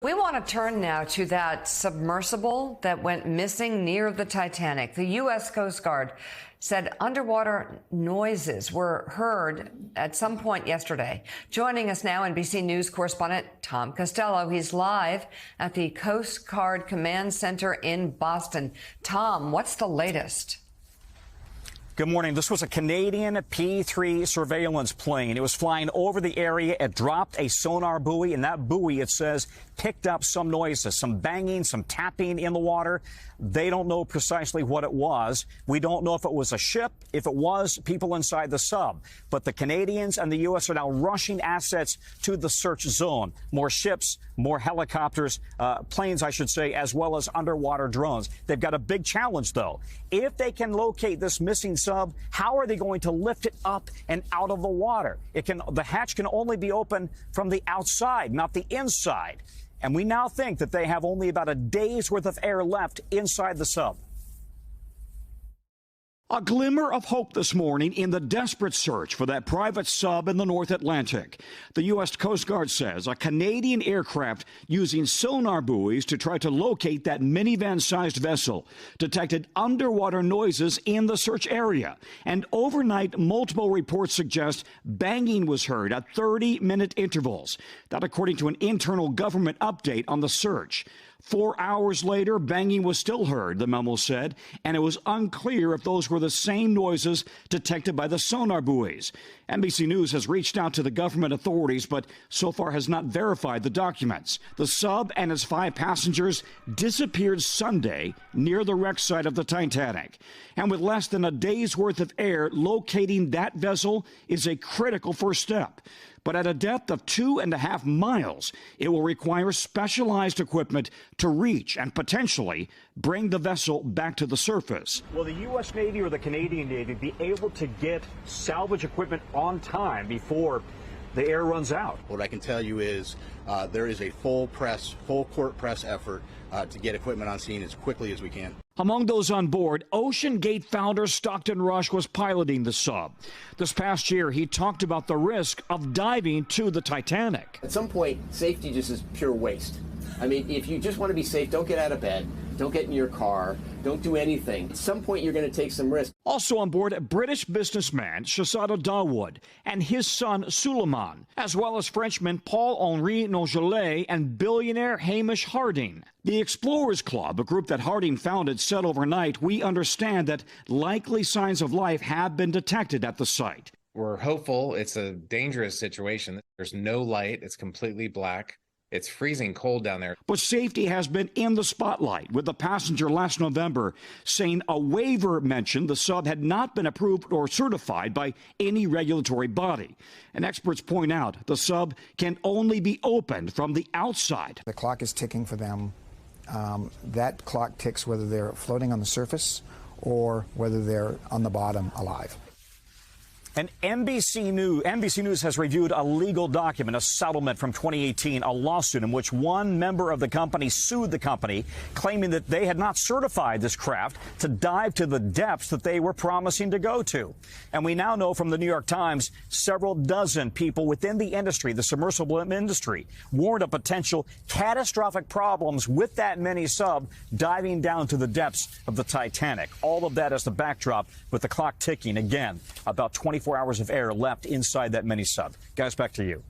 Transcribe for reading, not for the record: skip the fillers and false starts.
We want to turn now to that submersible that went missing near the Titanic. The U.S. Coast Guard said underwater noises were heard at some point yesterday. Joining us now, NBC News correspondent Tom Costello. He's live at the Coast Guard Command Center in Boston. Tom, what's the latest? Good morning. This was a Canadian P-3 surveillance plane. It was flying over the area. It dropped a sonar buoy, and that buoy, it says, picked up some noises, some banging, some tapping in the water. They don't know precisely what it was. We don't know if it was a ship, if it was people inside the sub. But the Canadians and the U.S. are now rushing assets to the search zone. More ships, more helicopters, planes, I should say, as well as underwater drones. They've got a big challenge, though. If they can locate this missing sub, how are they going to lift it up and out of the water? The hatch can only be opened from the outside, not the inside. And we now think that they have only about a day's worth of air left inside the sub. A glimmer of hope this morning in the desperate search for that private sub in the North Atlantic. The U.S. Coast Guard says a Canadian aircraft using sonar buoys to try to locate that minivan-sized vessel detected underwater noises in the search area. And overnight, multiple reports suggest banging was heard at 30-minute intervals. That according to an internal government update on the search. 4 hours later, banging was still heard, the memo said, and it was unclear if those were the same noises detected by the sonar buoys. NBC News has reached out to the government authorities, but so far has not verified the documents. The sub and its 5 passengers disappeared Sunday near the wreck site of the Titanic. And with less than a day's worth of air, locating that vessel is a critical first step. But at a depth of 2.5 miles, it will require specialized equipment to reach and potentially bring the vessel back to the surface. Will the U.S. Navy or the Canadian Navy be able to get salvage equipment on time before the air runs out? What I can tell you is there is a full court press effort to get equipment on scene as quickly as we can. Among those on board, Ocean Gate founder Stockton Rush was piloting the sub. This past year, he talked about the risk of diving to the Titanic. At some point, safety just is pure waste. I mean, if you just want to be safe, don't get out of bed, don't get in your car, don't do anything. At some point, you're going to take some risk. Also on board, British businessman Shahzada Dawood and his son Suleiman, as well as Frenchman Paul-Henri Nogelet and billionaire Hamish Harding. The Explorers Club, a group that Harding founded, said overnight, "We understand that likely signs of life have been detected at the site." We're hopeful. It's a dangerous situation. There's no light. It's completely black. It's freezing cold down there. But safety has been in the spotlight, with the passenger last November saying a waiver mentioned the sub had not been approved or certified by any regulatory body. And experts point out the sub can only be opened from the outside. The clock is ticking for them. That clock ticks whether they're floating on the surface or whether they're on the bottom alive. And NBC News has reviewed a legal document, a settlement from 2018, a lawsuit in which one member of the company sued the company, claiming that they had not certified this craft to dive to the depths that they were promising to go to. And we now know from the New York Times, several dozen people within the industry, the submersible industry, warned of potential catastrophic problems with that mini sub diving down to the depths of the Titanic. All of that as the backdrop, with the clock ticking again, about 24 hours of air left inside that mini sub. Guys, back to you.